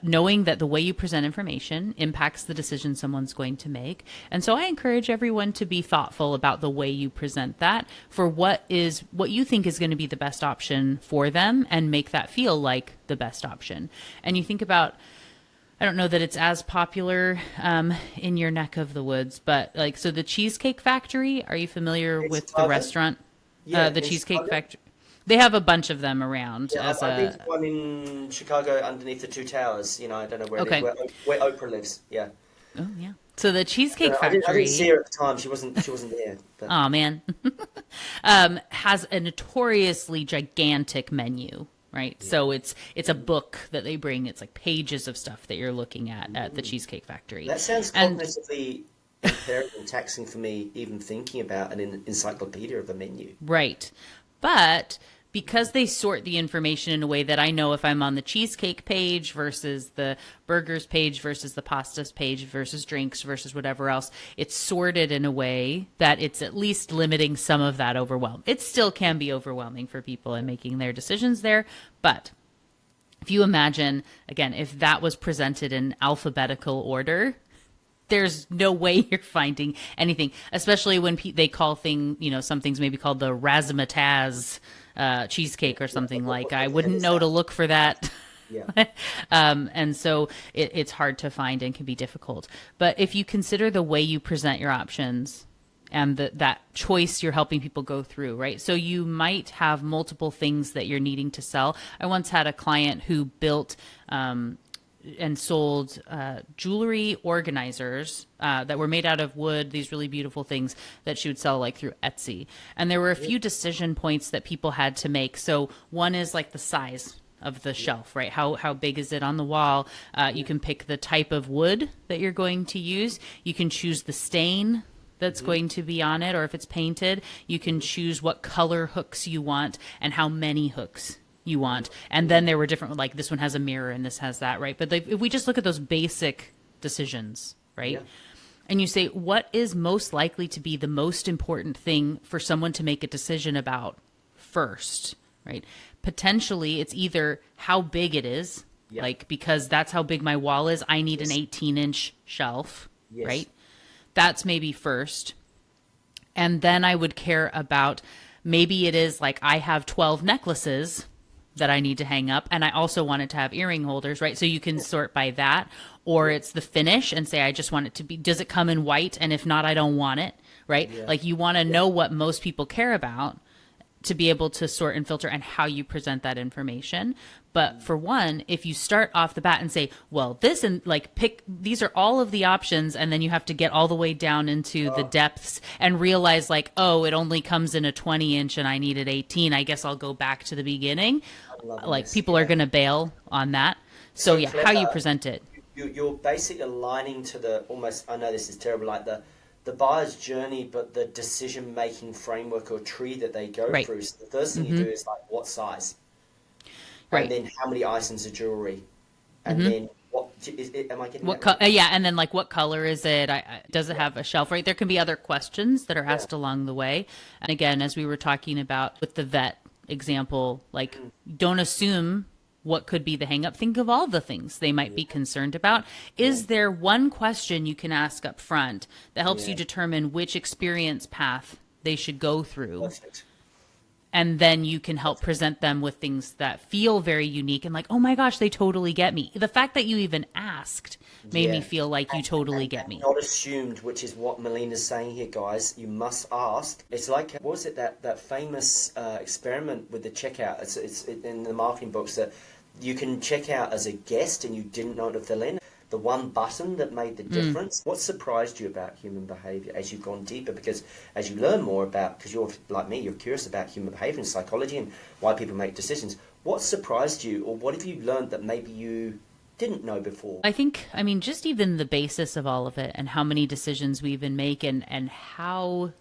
knowing that the way you present information impacts the decision someone's going to make. And so I encourage everyone to be thoughtful about the way you present that for what you think is going to be the best option for them, and make that feel like the best option. And you think about, I don't know that it's as popular in your neck of the woods, but so the Cheesecake Factory, are you familiar with the restaurant? Yeah, the Cheesecake Factory. They have a bunch of them around. Yeah, I think one in Chicago underneath the two towers. I don't know where it is, where Oprah lives. Yeah. Oh yeah. So the Cheesecake Factory. I didn't see her at the time. She wasn't there. But. Oh man. Has a notoriously gigantic menu. Right. Yeah. So it's a book that they bring. It's like pages of stuff that you're looking at the Cheesecake Factory. That sounds cognitively imperative and taxing for me, even thinking about an encyclopedia of a menu. Right. But because they sort the information in a way that I know if I'm on the cheesecake page versus the burgers page versus the pastas page versus drinks versus whatever else, it's sorted in a way that it's at least limiting some of that overwhelm. It still can be overwhelming for people in making their decisions there. But if you imagine, again, if that was presented in alphabetical order, there's no way you're finding anything, especially when they call some things maybe called the razzmatazz cheesecake or something like. I wouldn't know to look for that. Yeah. And so it's hard to find and can be difficult. But if you consider the way you present your options and that choice you're helping people go through, right? So you might have multiple things that you're needing to sell. I once had a client who built and sold jewelry organizers that were made out of wood, these really beautiful things that she would sell through Etsy. And there were a few decision points that people had to make. So one is the size of the shelf, right? How big is it on the wall? You can pick the type of wood that you're going to use. You can choose the stain that's going to be on it, or if it's painted. You can choose what color hooks you want and how many hooks you want. And then there were different, this one has a mirror and this has that, right? But if we just look at those basic decisions, right? Yeah. And you say, what is most likely to be the most important thing for someone to make a decision about first, right? Potentially it's either how big it is, because that's how big my wall is. I need an 18-inch shelf, right? That's maybe first. And then I would care about, maybe it is I have 12 necklaces that I need to hang up, and I also wanted to have earring holders, right? So you can sort by that, or it's the finish and say, I just want it to be, does it come in white? And if not, I don't want it, right? Yeah. You want to know what most people care about to be able to sort and filter and how you present that information. But for one, if you start off the bat and say, well, this and pick, these are all of the options, and then you have to get all the way down into the depths and realize it only comes in a 20-inch and I needed 18. I guess I'll go back to the beginning. People are going to bail on that. So clever. How you present it. You're basically aligning to the almost, I know this is terrible, the buyer's journey, but the decision-making framework or tree that they go through. So the first thing you do is what size? Right. And then how many items of jewelry? And then what is it? Am I getting what that right? Yeah, and then what color is it? Does it have a shelf? Right. There can be other questions that are asked along the way. And again, as we were talking about with the vet example, don't assume what could be the hang up. Think of all the things they might be concerned about. Is there one question you can ask up front that helps you determine which experience path they should go through? Perfect. And then you can help present them with things that feel very unique and oh my gosh, they totally get me. The fact that you even asked made me feel like you totally get me. Not assumed, which is what Melina's saying here, guys. You must ask. It's what was it, that famous experiment with the checkout? It's in the marketing books that you can check out as a guest and you didn't know to fill in. The one button that made the difference. What surprised you about human behavior as you've gone deeper? Because as you learn more about, because you're like me, you're curious about human behavior and psychology and why people make decisions. What surprised you, or what have you learned that maybe you didn't know before? I think, I mean, just even the basis of all of it and how many decisions we even make and how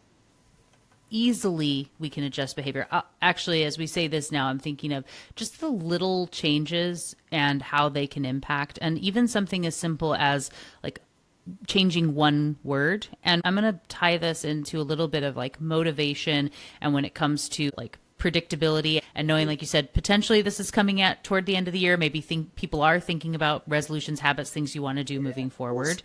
easily we can adjust behavior. Actually, as we say this now, I'm thinking of just the little changes and how they can impact. And even something as simple as like changing one word. And I'm going to tie this into a little bit of like motivation. And when it comes to like predictability and knowing, like you said, potentially this is coming at toward the end of the year, maybe people are thinking about resolutions, habits, things you want to do moving forward,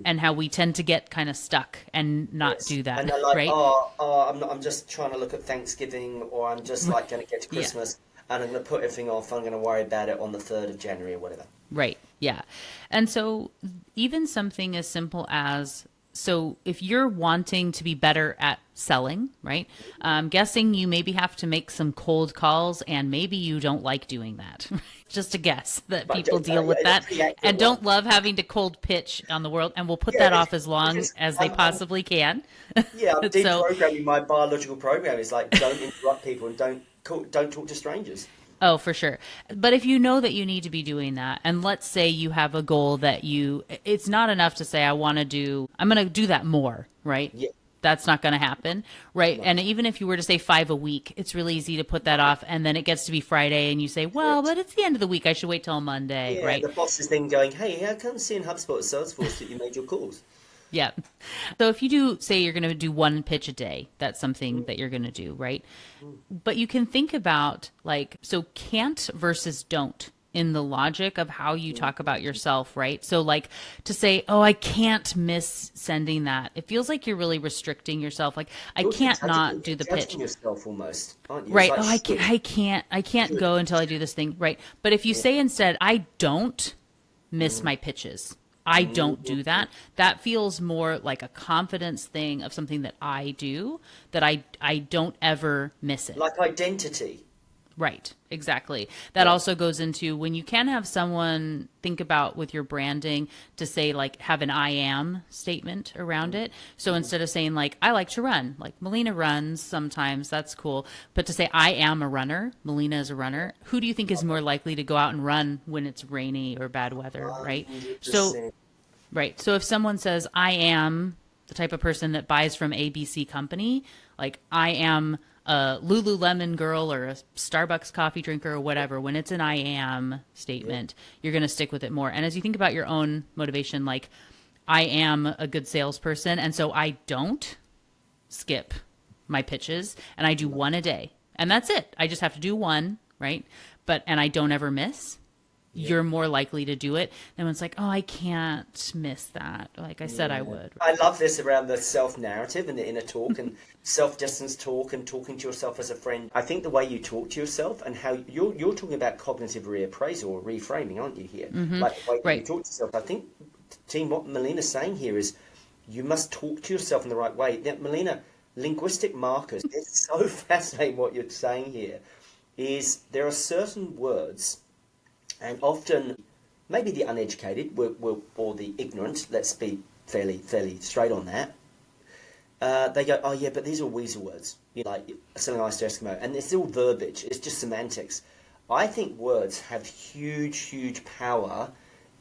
and how we tend to get kind of stuck and not do that. And they're like, right? I'm just trying to look at Thanksgiving, or I'm just like going to get to Christmas and I'm going to put everything off. I'm going to worry about it on the 3rd of January or whatever. Right. Yeah. And so even something as simple as, so if you're wanting to be better at selling, right? I'm guessing you maybe have to make some cold calls, and maybe you don't like doing that. Just a guess that people deal with that and don't love having to cold pitch on the world, and will put that off as long as they possibly can. Yeah, I'm deprogramming my biological program. It's like, don't interrupt people and don't talk to strangers. Oh, for sure. But if you know that you need to be doing that, and let's say you have a goal that it's not enough to say, I'm going to do that more, right? Yeah. That's not going to happen, right? And even if you were to say 5 a week, it's really easy to put that off. And then it gets to be Friday and you say, well, but it's the end of the week. I should wait till Monday, right? The boss is then going, hey, how come seeing HubSpot or Salesforce that you made your calls? Yeah. So if you do say you're going to do one pitch a day, that's something that you're going to do, right? But you can think about like, so can't versus don't in the logic of how you talk about yourself, right? So like to say, oh, I can't miss sending that. It feels like you're really restricting yourself. Like I can't not do the pitch. Yourself almost, aren't you? Right. Like, oh, I can't go until I do this thing. Right. But if you say instead, I don't miss my pitches. I don't do that. That feels more like a confidence thing of something that I do, that I don't ever miss it. Like identity. Right, exactly. That also goes into when you can have someone think about with your branding to say like have an I am statement around it. So instead of saying like I like to run, like Melina runs sometimes, that's cool. But to say I am a runner, Melina is a runner, who do you think is more likely to go out and run when it's rainy or bad weather, right? So right. So if someone says I am the type of person that buys from ABC company, like I am a Lululemon girl or a Starbucks coffee drinker or whatever, when it's an I am statement, you're going to stick with it more. And as you think about your own motivation, like I am a good salesperson, and so I don't skip my pitches, and I do one a day, and that's it. I just have to do one, right? And I don't ever miss. You're more likely to do it than when it's like, oh, I can't miss that. Like I said, I would. I love this around the self-narrative and the inner talk and self-distance talk and talking to yourself as a friend. I think the way you talk to yourself and how you're talking about cognitive reappraisal or reframing, aren't you here? Like the way you talk to yourself. I think, team, what Melina's saying here is you must talk to yourself in the right way. Now, Melina, linguistic markers, it's so fascinating what you're saying here, is there are certain words. And often, maybe the uneducated or the ignorant, let's be fairly straight on that, they go, oh yeah, but these are weasel words, like selling ice to Eskimo, and it's all verbiage, it's just semantics. I think words have huge power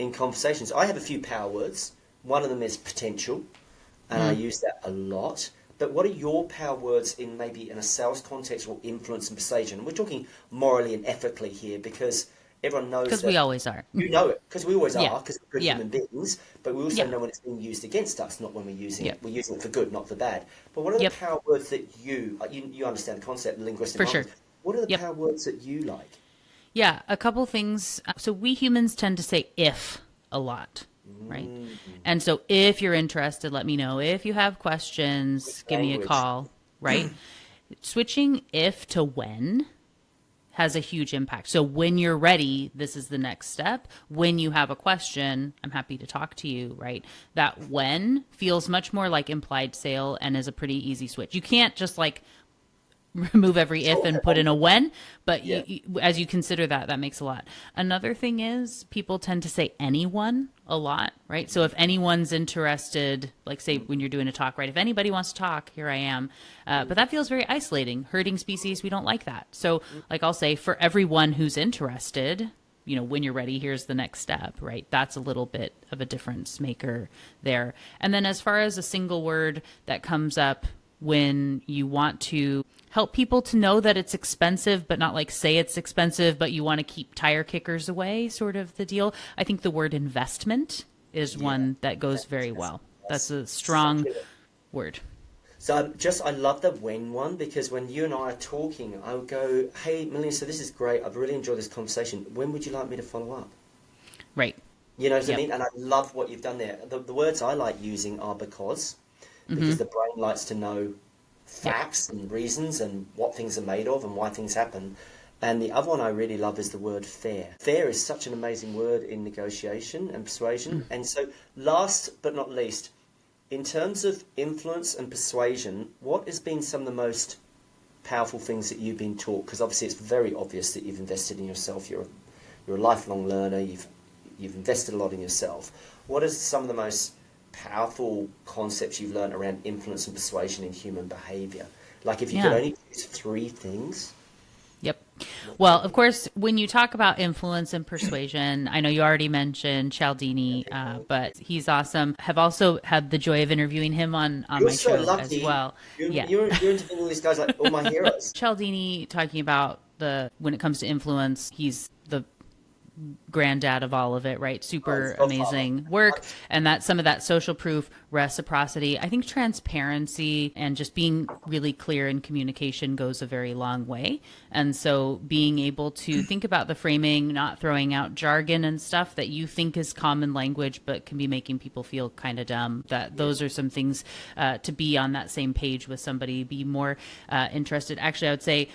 in conversations. I have a few power words. One of them is potential, and I use that a lot. But what are your power words in maybe in a sales context or influence and persuasion? And we're talking morally and ethically here because everyone knows because we always are. You know it, because we always are, because we're good human beings, but we also Yeah. know when it's being used against us, not when we're using Yeah. it. We're using it for good, not for bad. But what are the power words that you understand the concept of linguistic For sure. markers. What are the power words that you like? Yeah, a couple things. So we humans tend to say if a lot, right? And so if you're interested, let me know. If you have questions, give me a call, right? Switching if to when has a huge impact. So when you're ready, this is the next step. When you have a question, I'm happy to talk to you, right? That when feels much more like implied sale and is a pretty easy switch. You can't just like remove every if and put in a when, but as you consider that, that makes a lot. Another thing is people tend to say anyone a lot, right? So if anyone's interested, like say when you're doing a talk, right? If anybody wants to talk, here I am. But that feels very isolating. Herding species, we don't like that. So like I'll say for everyone who's interested, when you're ready, here's the next step, right? That's a little bit of a difference maker there. And then as far as a single word that comes up when you want to help people to know that it's expensive, but not like say it's expensive, but you want to keep tire kickers away, sort of the deal. I think the word investment is one that goes very well. That's a strong word. So I love the when one, because when you and I are talking, I would go, hey, Melina, so this is great. I've really enjoyed this conversation. When would you like me to follow up? Right. You know what I mean? And I love what you've done there. The words I like using are because the brain likes to know facts and reasons and what things are made of and why things happen. And the other one I really love is the word fair. Fair is such an amazing word in negotiation and persuasion. And so last but not least, in terms of influence and persuasion, what has been some of the most powerful things that you've been taught? Because obviously it's very obvious that you've invested in yourself. You're a lifelong learner. You've invested a lot in yourself. What are some of the most powerful concepts you've learned around influence and persuasion in human behavior? Like if you could only choose 3 things. Yep. Well, of course, when you talk about influence and persuasion, I know you already mentioned Cialdini, but he's awesome. Have also had the joy of interviewing him on my show lucky. as well. You're interviewing all these guys like all my heroes. Cialdini talking about when it comes to influence, he's the granddad of all of it, right? Super amazing work. And that some of that social proof, reciprocity, I think transparency and just being really clear in communication goes a very long way. And so being able to think about the framing, not throwing out jargon and stuff that you think is common language, but can be making people feel kind of dumb, those are some things to be on that same page with somebody, be more interested. Actually, I would say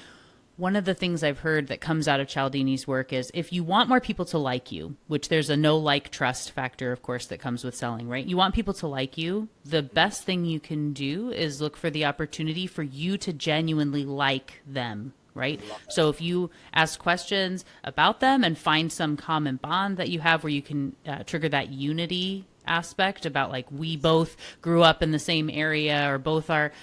one of the things I've heard that comes out of Cialdini's work is if you want more people to like you, which there's a no-like trust factor, of course, that comes with selling, right? You want people to like you. The best thing you can do is look for the opportunity for you to genuinely like them, right? So if you ask questions about them and find some common bond that you have where you can trigger that unity aspect about like we both grew up in the same area or both our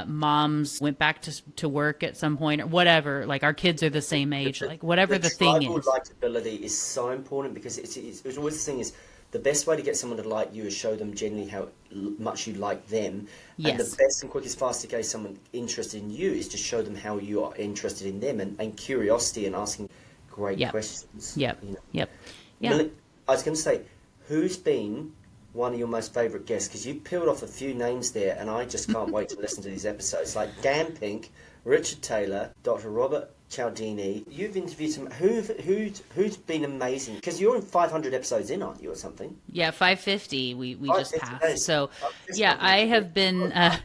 moms went back to work at some point or whatever, like our kids are the same age, like whatever the thing is. Likability is so important because it's always the thing is the best way to get someone to like you is show them genuinely how much you like them. Yes. And the best and quickest, fastest to get someone interested in you is to show them how you are interested in them and curiosity and asking great questions. Yep. You know? Yep. Yeah. I was going to say, who's been one of your most favourite guests? Because you've peeled off a few names there, and I just can't wait to listen to these episodes. Like Dan Pink, Richard Taylor, Dr. Robert Cialdini. You've interviewed some. Who's been amazing? Because you're in 500 episodes in, aren't you, or something? Yeah, 550. We just passed. So yeah, I have been. I've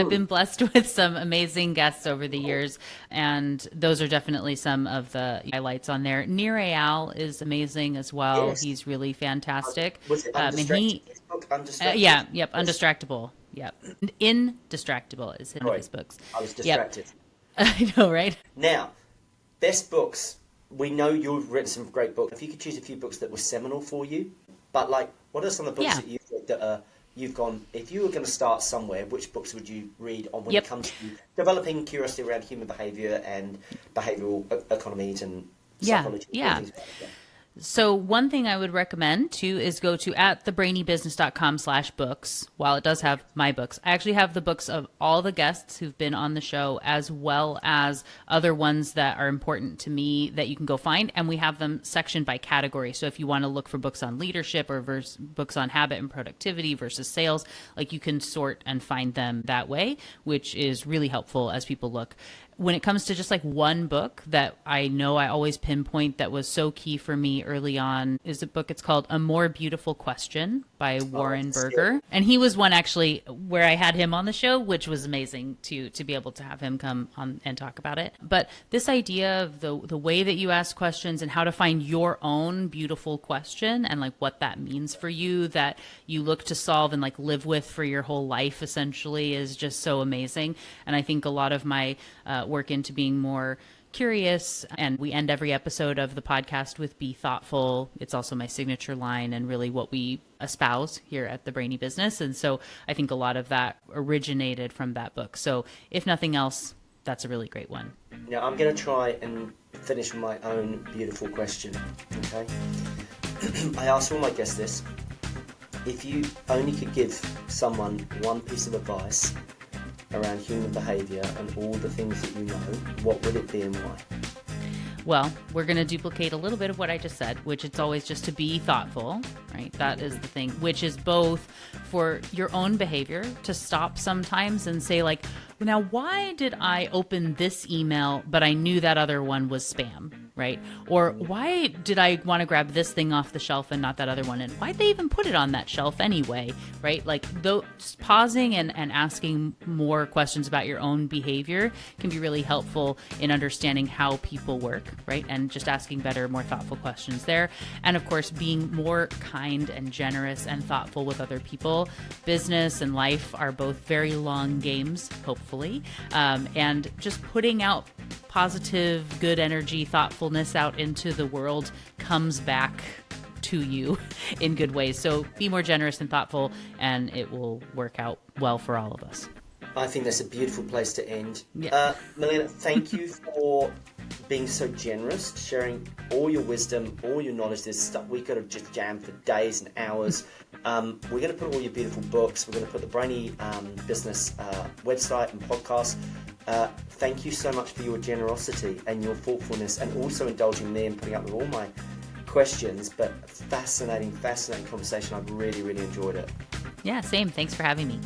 been blessed with some amazing guests over the years, and those are definitely some of the highlights on there. Nir Eyal is amazing as well. Yes. He's really fantastic. Was it Undistracted? Undistractable. Yep. Indistractable is one of his books. I was distracted. Yep. I know, right? Now, best books. We know you've written some great books. If you could choose a few books that were seminal for you, but like, what are some of the books that you've read that are you've gone, if you were going to start somewhere, which books would you read on when it comes to developing curiosity around human behaviour and behavioural economies and psychology? Yeah. So one thing I would recommend too is go to atthebrainybusiness.com/books. While it does have my books, I actually have the books of all the guests who've been on the show, as well as other ones that are important to me that you can go find. And we have them sectioned by category. So if you want to look for books on leadership or books on habit and productivity versus sales, like you can sort and find them that way, which is really helpful as people look. When it comes to just like one book that I know I always pinpoint that was so key for me early on is a book. It's called A More Beautiful Question by Warren Berger. And he was one actually where I had him on the show, which was amazing to be able to have him come on and talk about it. But this idea of the way that you ask questions and how to find your own beautiful question and like what that means for you that you look to solve and like live with for your whole life essentially is just so amazing. And I think a lot of my work into being more curious, and we end every episode of the podcast with be thoughtful. It's also my signature line and really what we espouse here at The Brainy Business. And so I think a lot of that originated from that book. So if nothing else, that's a really great one. Now I'm going to try and finish with my own beautiful question, okay? I ask all my guests this. If you only could give someone one piece of advice around human behaviour and all the things that you know, what would it be and why? Well, we're going to duplicate a little bit of what I just said, which it's always just to be thoughtful, right? That is the thing, which is both for your own behavior to stop sometimes and say like, now, why did I open this email, but I knew that other one was spam, right? Or why did I want to grab this thing off the shelf and not that other one? And why'd they even put it on that shelf anyway, right? Like just pausing and asking more questions about your own behavior can be really helpful in understanding how people work, right? And just asking better, more thoughtful questions there. And of course, being more kind and generous and thoughtful with other people. Business and life are both very long games, hopefully. And just putting out positive, good energy, thoughtfulness out into the world comes back to you in good ways. So be more generous and thoughtful, and it will work out well for all of us. I think that's a beautiful place to end. Yeah. Melina, thank you for being so generous, sharing all your wisdom, all your knowledge. There's stuff we could have just jammed for days and hours. We're going to put all your beautiful books. We're going to put the Brainy Business website and podcast. Thank you so much for your generosity and your thoughtfulness, and also indulging me and putting up with all my questions. But fascinating conversation. I've really, really enjoyed it. Yeah, same. Thanks for having me.